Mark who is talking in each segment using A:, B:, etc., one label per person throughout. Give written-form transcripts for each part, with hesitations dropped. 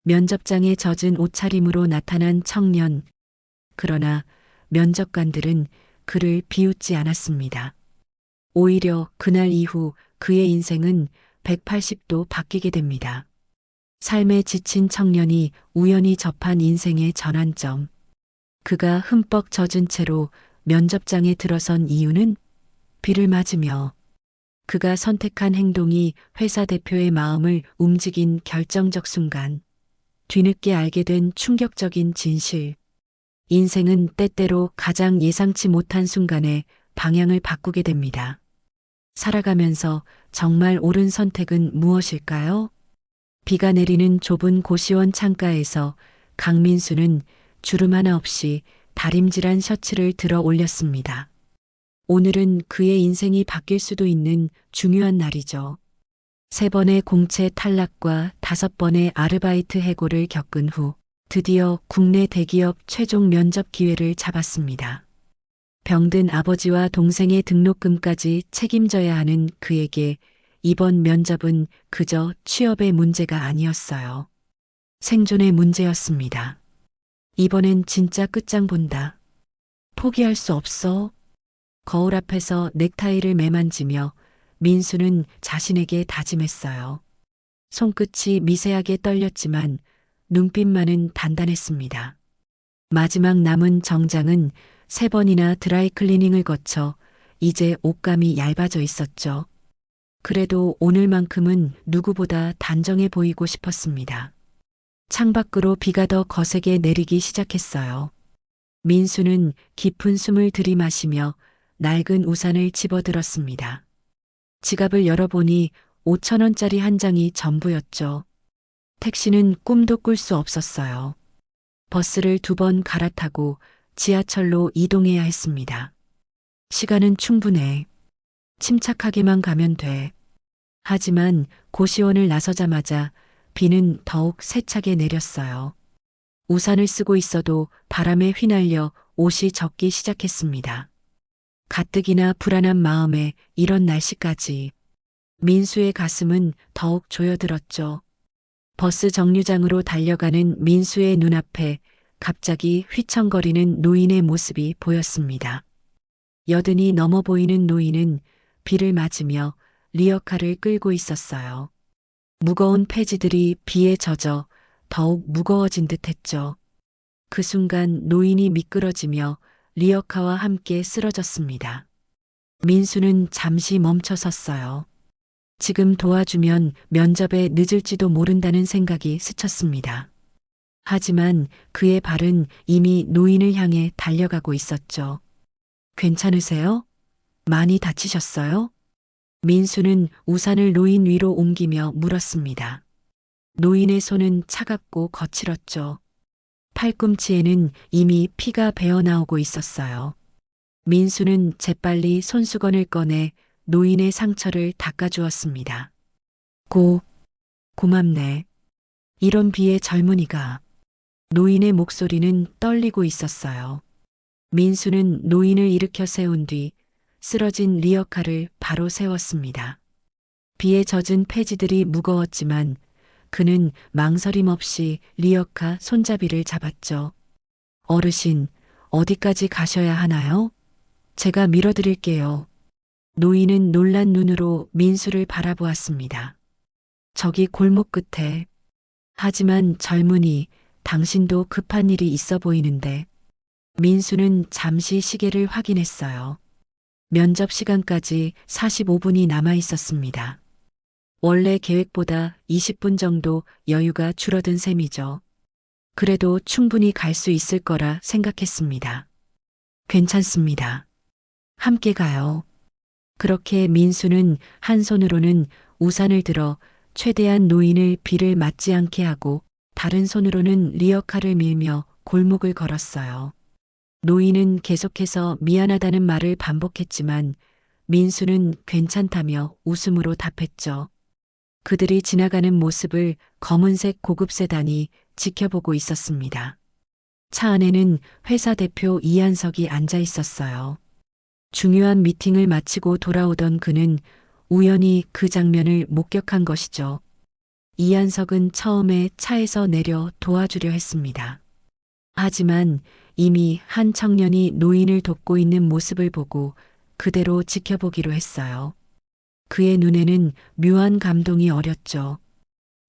A: 면접장에 젖은 옷차림으로 나타난 청년. 그러나 면접관들은 그를 비웃지 않았습니다. 오히려 그날 이후 그의 인생은 180도 바뀌게 됩니다. 삶에 지친 청년이 우연히 접한 인생의 전환점. 그가 흠뻑 젖은 채로 면접장에 들어선 이유는 비를 맞으며 그가 선택한 행동이 회사 대표의 마음을 움직인 결정적 순간. 뒤늦게 알게 된 충격적인 진실. 인생은 때때로 가장 예상치 못한 순간에 방향을 바꾸게 됩니다. 살아가면서 정말 옳은 선택은 무엇일까요? 비가 내리는 좁은 고시원 창가에서 강민수는 주름 하나 없이 다림질한 셔츠를 들어 올렸습니다. 오늘은 그의 인생이 바뀔 수도 있는 중요한 날이죠. 3번의 공채 탈락과 5번의 아르바이트 해고를 겪은 후 드디어 국내 대기업 최종 면접 기회를 잡았습니다. 병든 아버지와 동생의 등록금까지 책임져야 하는 그에게 이번 면접은 그저 취업의 문제가 아니었어요. 생존의 문제였습니다. 이번엔 진짜 끝장 본다. 포기할 수 없어. 거울 앞에서 넥타이를 매만지며 민수는 자신에게 다짐했어요. 손끝이 미세하게 떨렸지만 눈빛만은 단단했습니다. 마지막 남은 정장은 3번이나 드라이클리닝을 거쳐 이제 옷감이 얇아져 있었죠. 그래도 오늘만큼은 누구보다 단정해 보이고 싶었습니다. 창밖으로 비가 더 거세게 내리기 시작했어요. 민수는 깊은 숨을 들이마시며 낡은 우산을 집어들었습니다. 지갑을 열어보니 5,000원짜리 한 장이 전부였죠. 택시는 꿈도 꿀 수 없었어요. 버스를 2번 갈아타고 지하철로 이동해야 했습니다. 시간은 충분해. 침착하게만 가면 돼. 하지만 고시원을 나서자마자 비는 더욱 세차게 내렸어요. 우산을 쓰고 있어도 바람에 휘날려 옷이 젖기 시작했습니다. 가뜩이나 불안한 마음에 이런 날씨까지. 민수의 가슴은 더욱 조여들었죠. 버스 정류장으로 달려가는 민수의 눈앞에 갑자기 휘청거리는 노인의 모습이 보였습니다. 여든이 넘어 보이는 노인은 비를 맞으며 리어카를 끌고 있었어요. 무거운 폐지들이 비에 젖어 더욱 무거워진 듯했죠. 그 순간 노인이 미끄러지며 리어카와 함께 쓰러졌습니다. 민수는 잠시 멈춰 섰어요. 지금 도와주면 면접에 늦을지도 모른다는 생각이 스쳤습니다. 하지만 그의 발은 이미 노인을 향해 달려가고 있었죠. 괜찮으세요? 많이 다치셨어요? 민수는 우산을 노인 위로 옮기며 물었습니다. 노인의 손은 차갑고 거칠었죠. 팔꿈치에는 이미 피가 배어나오고 있었어요. 민수는 재빨리 손수건을 꺼내 노인의 상처를 닦아주었습니다. 고맙네. 이런 비에 젊은이가. 노인의 목소리는 떨리고 있었어요. 민수는 노인을 일으켜 세운 뒤 쓰러진 리어카를 바로 세웠습니다. 비에 젖은 폐지들이 무거웠지만 그는 망설임 없이 리어카 손잡이를 잡았죠. 어르신, 어디까지 가셔야 하나요? 제가 밀어드릴게요. 노인은 놀란 눈으로 민수를 바라보았습니다. 저기 골목 끝에. 하지만 젊은이, 당신도 급한 일이 있어 보이는데. 민수는 잠시 시계를 확인했어요. 면접 시간까지 45분이 남아 있었습니다. 원래 계획보다 20분 정도 여유가 줄어든 셈이죠. 그래도 충분히 갈 수 있을 거라 생각했습니다. 괜찮습니다. 함께 가요. 그렇게 민수는 한 손으로는 우산을 들어 최대한 노인을 비를 맞지 않게 하고 다른 손으로는 리어카를 밀며 골목을 걸었어요. 노인은 계속해서 미안하다는 말을 반복했지만 민수는 괜찮다며 웃음으로 답했죠. 그들이 지나가는 모습을 검은색 고급 세단이 지켜보고 있었습니다. 차 안에는 회사 대표 이한석이 앉아 있었어요. 중요한 미팅을 마치고 돌아오던 그는 우연히 그 장면을 목격한 것이죠. 이한석은 처음에 차에서 내려 도와주려 했습니다. 하지만 이미 한 청년이 노인을 돕고 있는 모습을 보고 그대로 지켜보기로 했어요. 그의 눈에는 묘한 감동이 어렸죠.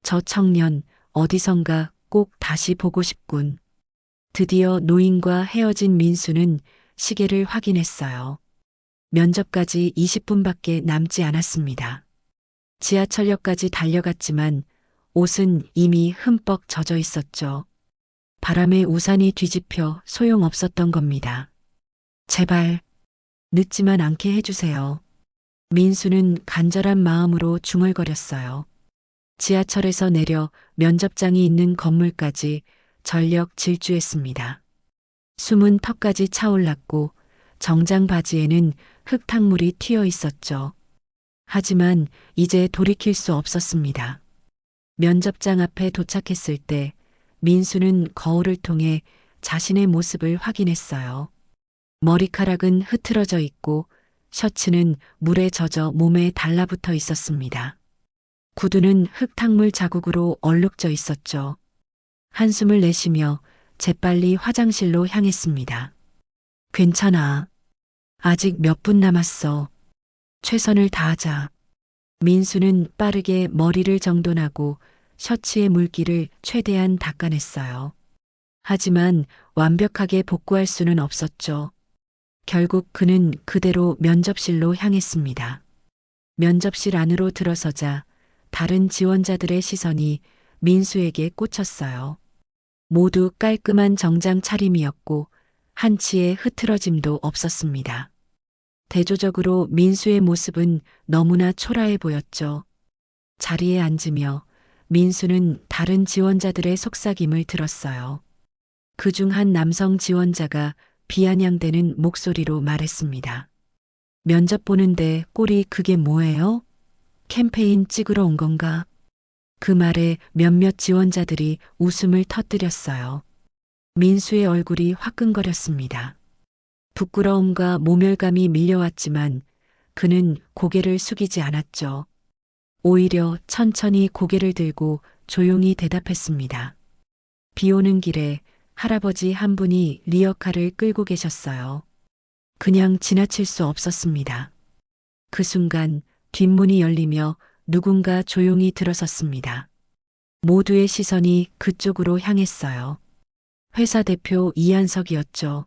A: 저 청년 어디선가 꼭 다시 보고 싶군. 드디어 노인과 헤어진 민수는 시계를 확인했어요. 면접까지 20분밖에 남지 않았습니다. 지하철역까지 달려갔지만 옷은 이미 흠뻑 젖어 있었죠. 바람에 우산이 뒤집혀 소용없었던 겁니다. 제발 늦지만 않게 해주세요. 민수는 간절한 마음으로 중얼거렸어요. 지하철에서 내려 면접장이 있는 건물까지 전력 질주했습니다. 숨은 턱까지 차올랐고 정장 바지에는 흙탕물이 튀어 있었죠. 하지만 이제 돌이킬 수 없었습니다. 면접장 앞에 도착했을 때 민수는 거울을 통해 자신의 모습을 확인했어요. 머리카락은 흐트러져 있고 셔츠는 물에 젖어 몸에 달라붙어 있었습니다. 구두는 흙탕물 자국으로 얼룩져 있었죠. 한숨을 내쉬며 재빨리 화장실로 향했습니다. 괜찮아. 아직 몇 분 남았어. 최선을 다하자. 민수는 빠르게 머리를 정돈하고 셔츠의 물기를 최대한 닦아냈어요. 하지만 완벽하게 복구할 수는 없었죠. 결국 그는 그대로 면접실로 향했습니다. 면접실 안으로 들어서자 다른 지원자들의 시선이 민수에게 꽂혔어요. 모두 깔끔한 정장 차림이었고 한치의 흐트러짐도 없었습니다. 대조적으로 민수의 모습은 너무나 초라해 보였죠. 자리에 앉으며 민수는 다른 지원자들의 속삭임을 들었어요. 그중 한 남성 지원자가 비아냥대는 목소리로 말했습니다. 면접 보는데 꼴이 그게 뭐예요? 캠페인 찍으러 온 건가? 그 말에 몇몇 지원자들이 웃음을 터뜨렸어요. 민수의 얼굴이 화끈거렸습니다. 부끄러움과 모멸감이 밀려왔지만 그는 고개를 숙이지 않았죠. 오히려 천천히 고개를 들고 조용히 대답했습니다. 비 오는 길에 할아버지 한 분이 리어카를 끌고 계셨어요. 그냥 지나칠 수 없었습니다. 그 순간 뒷문이 열리며 누군가 조용히 들어섰습니다. 모두의 시선이 그쪽으로 향했어요. 회사 대표 이한석이었죠.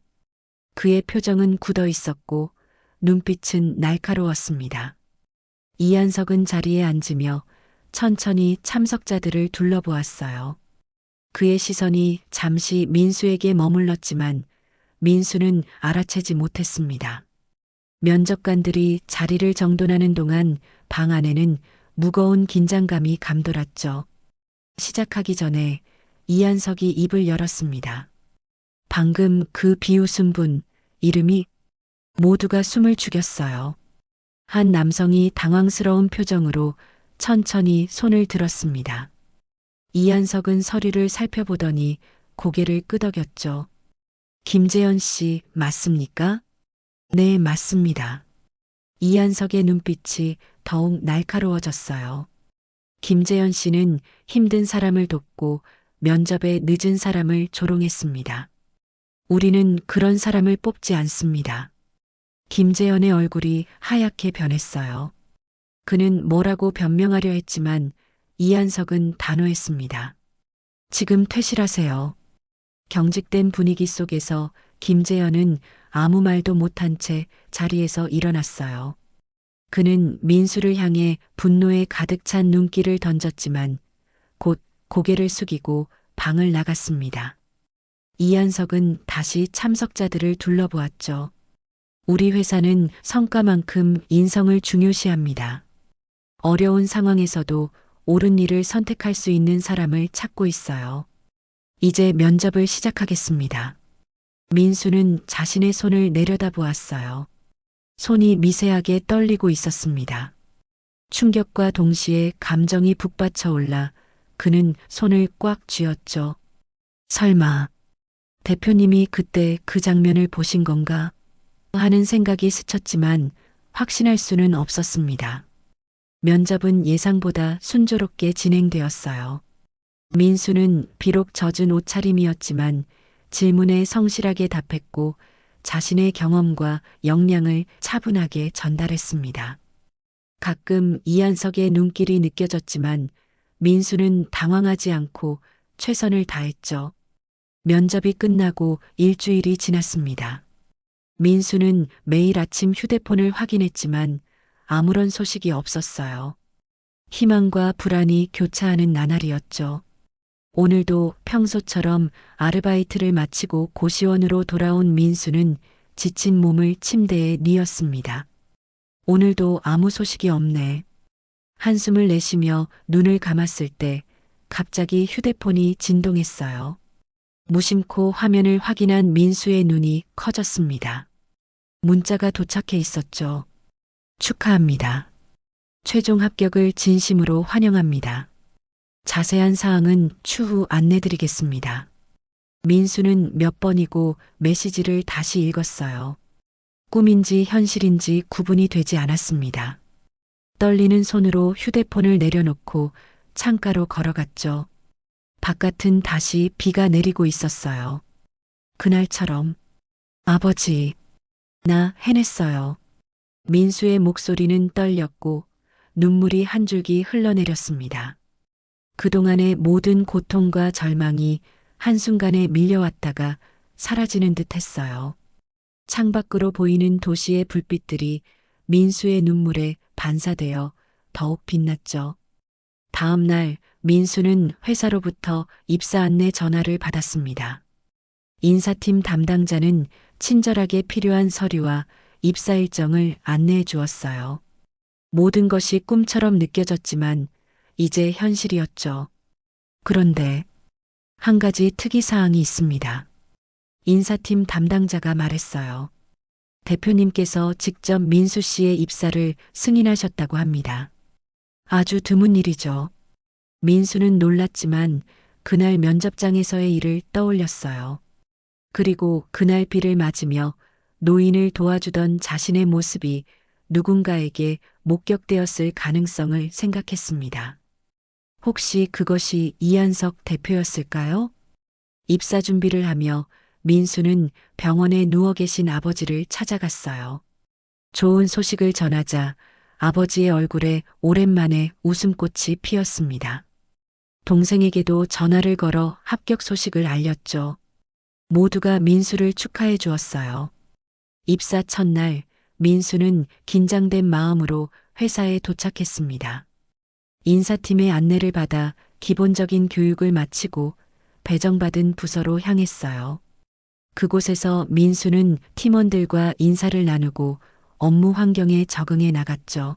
A: 그의 표정은 굳어 있었고 눈빛은 날카로웠습니다. 이한석은 자리에 앉으며 천천히 참석자들을 둘러보았어요. 그의 시선이 잠시 민수에게 머물렀지만 민수는 알아채지 못했습니다. 면접관들이 자리를 정돈하는 동안 방 안에는 무거운 긴장감이 감돌았죠. 시작하기 전에 이한석이 입을 열었습니다. 방금 그 비웃은 분, 이름이 모두가 숨을 죽였어요. 한 남성이 당황스러운 표정으로 천천히 손을 들었습니다. 이한석은 서류를 살펴보더니 고개를 끄덕였죠. 김재현 씨 맞습니까? 네, 맞습니다. 이한석의 눈빛이 더욱 날카로워졌어요. 김재현 씨는 힘든 사람을 돕고 면접에 늦은 사람을 조롱했습니다. 우리는 그런 사람을 뽑지 않습니다. 김재현의 얼굴이 하얗게 변했어요. 그는 뭐라고 변명하려 했지만 이한석은 단호했습니다. 지금 퇴실하세요. 경직된 분위기 속에서 김재현은 아무 말도 못한 채 자리에서 일어났어요. 그는 민수를 향해 분노에 가득 찬 눈길을 던졌지만 곧 고개를 숙이고 방을 나갔습니다. 이한석은 다시 참석자들을 둘러보았죠. 우리 회사는 성과만큼 인성을 중요시합니다. 어려운 상황에서도 옳은 일을 선택할 수 있는 사람을 찾고 있어요. 이제 면접을 시작하겠습니다. 민수는 자신의 손을 내려다보았어요. 손이 미세하게 떨리고 있었습니다. 충격과 동시에 감정이 북받쳐 올라 그는 손을 꽉 쥐었죠. 설마 대표님이 그때 그 장면을 보신 건가? 하는 생각이 스쳤지만 확신할 수는 없었습니다. 면접은 예상보다 순조롭게 진행되었어요. 민수는 비록 젖은 옷차림이었지만 질문에 성실하게 답했고 자신의 경험과 역량을 차분하게 전달했습니다. 가끔 이한석의 눈길이 느껴졌지만 민수는 당황하지 않고 최선을 다했죠. 면접이 끝나고 일주일이 지났습니다. 민수는 매일 아침 휴대폰을 확인했지만 아무런 소식이 없었어요. 희망과 불안이 교차하는 나날이었죠. 오늘도 평소처럼 아르바이트를 마치고 고시원으로 돌아온 민수는 지친 몸을 침대에 뉘었습니다. 오늘도 아무 소식이 없네. 한숨을 내쉬며 눈을 감았을 때 갑자기 휴대폰이 진동했어요. 무심코 화면을 확인한 민수의 눈이 커졌습니다. 문자가 도착해 있었죠. 축하합니다. 최종 합격을 진심으로 환영합니다. 자세한 사항은 추후 안내드리겠습니다. 민수는 몇 번이고 메시지를 다시 읽었어요. 꿈인지 현실인지 구분이 되지 않았습니다. 떨리는 손으로 휴대폰을 내려놓고 창가로 걸어갔죠. 바깥은 다시 비가 내리고 있었어요. 그날처럼 아버지, 나 해냈어요. 민수의 목소리는 떨렸고 눈물이 한 줄기 흘러내렸습니다. 그동안의 모든 고통과 절망이 한순간에 밀려왔다가 사라지는 듯 했어요. 창밖으로 보이는 도시의 불빛들이 민수의 눈물에 반사되어 더욱 빛났죠. 다음 날 민수는 회사로부터 입사 안내 전화를 받았습니다. 인사팀 담당자는 친절하게 필요한 서류와 입사 일정을 안내해 주었어요. 모든 것이 꿈처럼 느껴졌지만 이제 현실이었죠. 그런데 한 가지 특이사항이 있습니다. 인사팀 담당자가 말했어요. 대표님께서 직접 민수 씨의 입사를 승인하셨다고 합니다. 아주 드문 일이죠. 민수는 놀랐지만 그날 면접장에서의 일을 떠올렸어요. 그리고 그날 비를 맞으며 노인을 도와주던 자신의 모습이 누군가에게 목격되었을 가능성을 생각했습니다. 혹시 그것이 이한석 대표였을까요? 입사 준비를 하며 민수는 병원에 누워 계신 아버지를 찾아갔어요. 좋은 소식을 전하자 아버지의 얼굴에 오랜만에 웃음꽃이 피었습니다. 동생에게도 전화를 걸어 합격 소식을 알렸죠. 모두가 민수를 축하해 주었어요. 입사 첫날 민수는 긴장된 마음으로 회사에 도착했습니다. 인사팀의 안내를 받아 기본적인 교육을 마치고 배정받은 부서로 향했어요. 그곳에서 민수는 팀원들과 인사를 나누고 업무 환경에 적응해 나갔죠.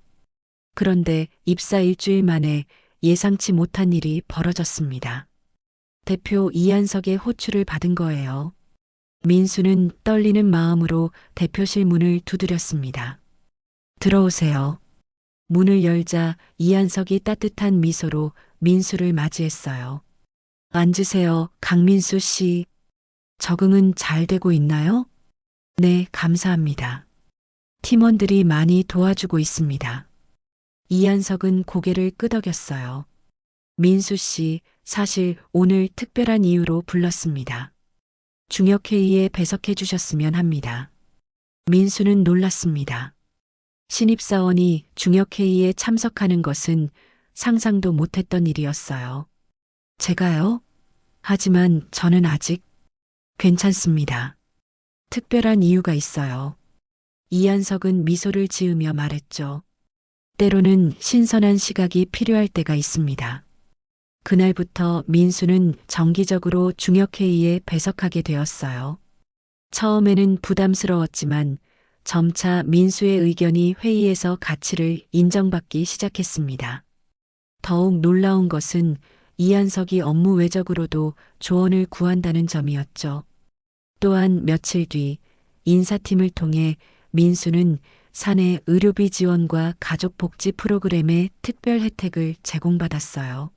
A: 그런데 입사 일주일 만에 예상치 못한 일이 벌어졌습니다. 대표 이한석의 호출을 받은 거예요. 민수는 떨리는 마음으로 대표실 문을 두드렸습니다. 들어오세요. 문을 열자 이한석이 따뜻한 미소로 민수를 맞이했어요. 앉으세요, 강민수 씨. 적응은 잘 되고 있나요? 네, 감사합니다. 팀원들이 많이 도와주고 있습니다. 이한석은 고개를 끄덕였어요. 민수 씨, 사실 오늘 특별한 이유로 불렀습니다. 중역회의에 배석해 주셨으면 합니다. 민수는 놀랐습니다. 신입사원이 중역회의에 참석하는 것은 상상도 못했던 일이었어요. 제가요? 하지만 저는 아직 괜찮습니다. 특별한 이유가 있어요. 이한석은 미소를 지으며 말했죠. 때로는 신선한 시각이 필요할 때가 있습니다. 그날부터 민수는 정기적으로 중역회의에 배석하게 되었어요. 처음에는 부담스러웠지만 점차 민수의 의견이 회의에서 가치를 인정받기 시작했습니다. 더욱 놀라운 것은 이한석이 업무 외적으로도 조언을 구한다는 점이었죠. 또한 며칠 뒤 인사팀을 통해 민수는 사내 의료비 지원과 가족복지 프로그램의 특별 혜택을 제공받았어요.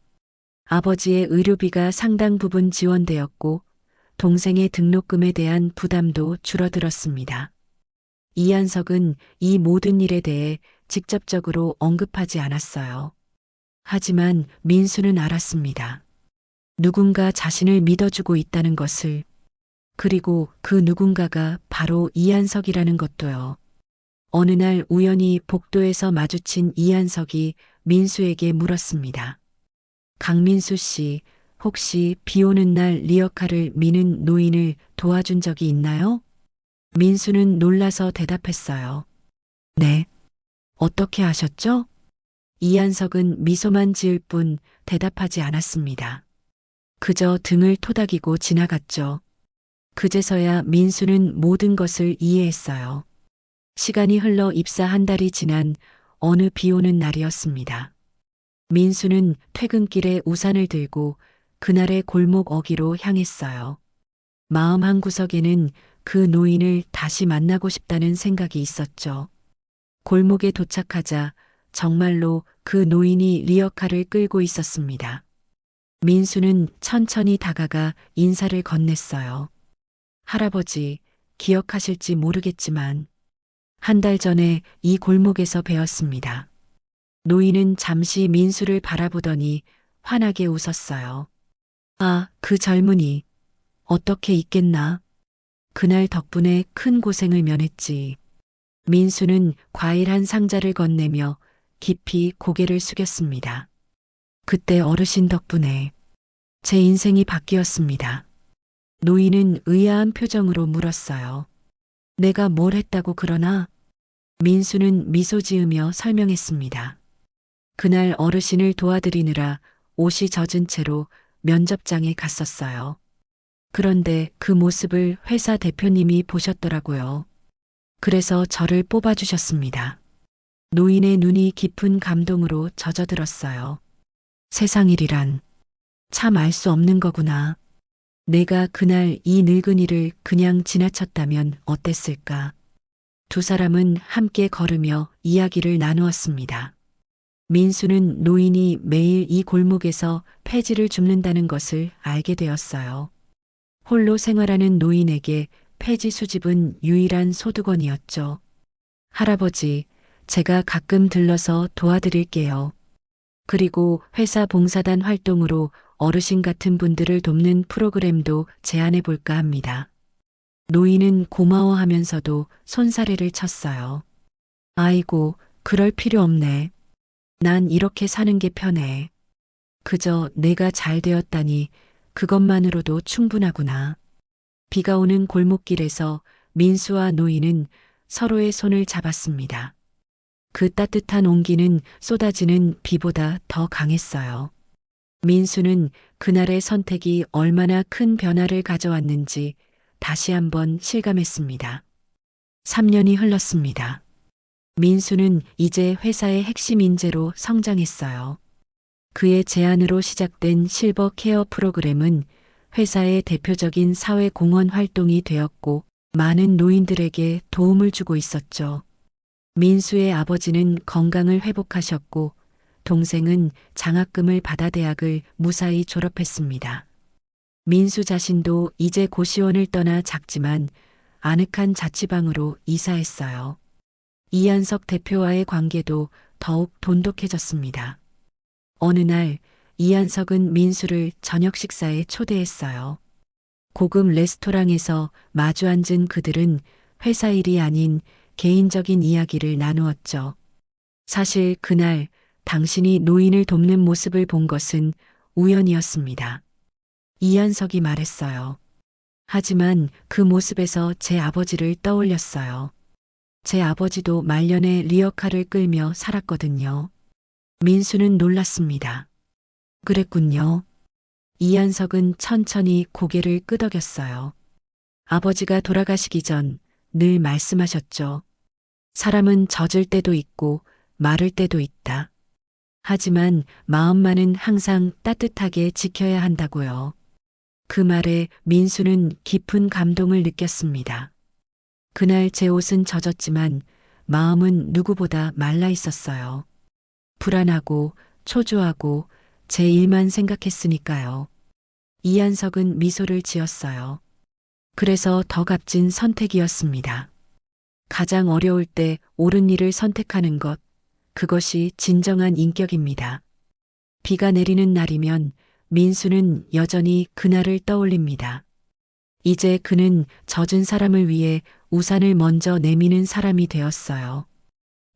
A: 아버지의 의료비가 상당 부분 지원되었고 동생의 등록금에 대한 부담도 줄어들었습니다. 이한석은 이 모든 일에 대해 직접적으로 언급하지 않았어요. 하지만 민수는 알았습니다. 누군가 자신을 믿어주고 있다는 것을, 그리고 그 누군가가 바로 이한석이라는 것도요. 어느 날 우연히 복도에서 마주친 이한석이 민수에게 물었습니다. 강민수 씨, 혹시 비 오는 날 리어카를 미는 노인을 도와준 적이 있나요? 민수는 놀라서 대답했어요. 네. 어떻게 아셨죠? 이한석은 미소만 지을 뿐 대답하지 않았습니다. 그저 등을 토닥이고 지나갔죠. 그제서야 민수는 모든 것을 이해했어요. 시간이 흘러 입사 한 달이 지난 어느 비 오는 날이었습니다. 민수는 퇴근길에 우산을 들고 그날의 골목 어귀로 향했어요. 마음 한구석에는 그 노인을 다시 만나고 싶다는 생각이 있었죠. 골목에 도착하자 정말로 그 노인이 리어카를 끌고 있었습니다. 민수는 천천히 다가가 인사를 건넸어요. 할아버지, 기억하실지 모르겠지만 한 달 전에 이 골목에서 뵈었습니다. 노인은 잠시 민수를 바라보더니 환하게 웃었어요. 아, 그 젊은이. 어떻게 있겠나? 그날 덕분에 큰 고생을 면했지. 민수는 과일 한 상자를 건네며 깊이 고개를 숙였습니다. 그때 어르신 덕분에 제 인생이 바뀌었습니다. 노인은 의아한 표정으로 물었어요. 내가 뭘 했다고 그러나? 민수는 미소 지으며 설명했습니다. 그날 어르신을 도와드리느라 옷이 젖은 채로 면접장에 갔었어요. 그런데 그 모습을 회사 대표님이 보셨더라고요. 그래서 저를 뽑아주셨습니다. 노인의 눈이 깊은 감동으로 젖어들었어요. 세상 일이란 참 알 수 없는 거구나. 내가 그날 이 늙은이를 그냥 지나쳤다면 어땠을까? 두 사람은 함께 걸으며 이야기를 나누었습니다. 민수는 노인이 매일 이 골목에서 폐지를 줍는다는 것을 알게 되었어요. 홀로 생활하는 노인에게 폐지 수집은 유일한 소득원이었죠. 할아버지, 제가 가끔 들러서 도와드릴게요. 그리고 회사 봉사단 활동으로 어르신 같은 분들을 돕는 프로그램도 제안해 볼까 합니다. 노인은 고마워하면서도 손사래를 쳤어요. 아이고, 그럴 필요 없네. 난 이렇게 사는 게 편해. 그저 내가 잘 되었다니 그것만으로도 충분하구나. 비가 오는 골목길에서 민수와 노인은 서로의 손을 잡았습니다. 그 따뜻한 온기는 쏟아지는 비보다 더 강했어요. 민수는 그날의 선택이 얼마나 큰 변화를 가져왔는지 다시 한번 실감했습니다. 3년이 흘렀습니다. 민수는 이제 회사의 핵심 인재로 성장했어요. 그의 제안으로 시작된 실버 케어 프로그램은 회사의 대표적인 사회 공헌 활동이 되었고 많은 노인들에게 도움을 주고 있었죠. 민수의 아버지는 건강을 회복하셨고 동생은 장학금을 받아 대학을 무사히 졸업했습니다. 민수 자신도 이제 고시원을 떠나 작지만 아늑한 자취방으로 이사했어요. 이한석 대표와의 관계도 더욱 돈독해졌습니다. 어느 날 이한석은 민수를 저녁 식사에 초대했어요. 고급 레스토랑에서 마주 앉은 그들은 회사 일이 아닌 개인적인 이야기를 나누었죠. 사실 그날 당신이 노인을 돕는 모습을 본 것은 우연이었습니다. 이한석이 말했어요. 하지만 그 모습에서 제 아버지를 떠올렸어요. 제 아버지도 말년에 리어카를 끌며 살았거든요. 민수는 놀랐습니다. 그랬군요. 이한석은 천천히 고개를 끄덕였어요. 아버지가 돌아가시기 전 늘 말씀하셨죠. 사람은 젖을 때도 있고 마를 때도 있다. 하지만 마음만은 항상 따뜻하게 지켜야 한다고요. 그 말에 민수는 깊은 감동을 느꼈습니다. 그날 제 옷은 젖었지만 마음은 누구보다 말라 있었어요. 불안하고 초조하고 제 일만 생각했으니까요. 이한석은 미소를 지었어요. 그래서 더 값진 선택이었습니다. 가장 어려울 때 옳은 일을 선택하는 것, 그것이 진정한 인격입니다. 비가 내리는 날이면 민수는 여전히 그날을 떠올립니다. 이제 그는 젖은 사람을 위해 우산을 먼저 내미는 사람이 되었어요.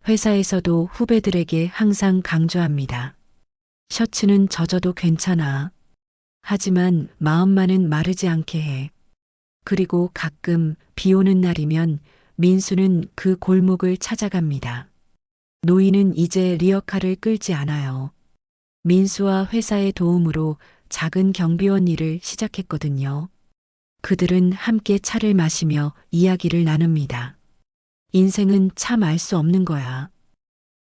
A: 회사에서도 후배들에게 항상 강조합니다. 셔츠는 젖어도 괜찮아. 하지만 마음만은 마르지 않게 해. 그리고 가끔 비 오는 날이면 민수는 그 골목을 찾아갑니다. 노인은 이제 리어카를 끌지 않아요. 민수와 회사의 도움으로 작은 경비원 일을 시작했거든요. 그들은 함께 차를 마시며 이야기를 나눕니다. 인생은 참 알 수 없는 거야.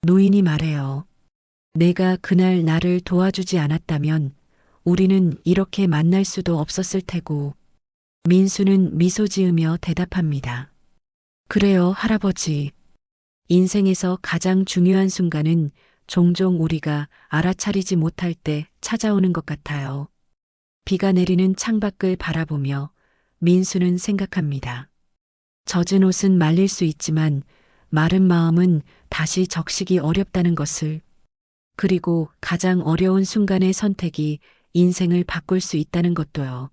A: 노인이 말해요. 내가 그날 나를 도와주지 않았다면 우리는 이렇게 만날 수도 없었을 테고. 민수는 미소 지으며 대답합니다. 그래요, 할아버지. 인생에서 가장 중요한 순간은 종종 우리가 알아차리지 못할 때 찾아오는 것 같아요. 비가 내리는 창밖을 바라보며 민수는 생각합니다. 젖은 옷은 말릴 수 있지만 마른 마음은 다시 적시기 어렵다는 것을. 그리고 가장 어려운 순간의 선택이 인생을 바꿀 수 있다는 것도요.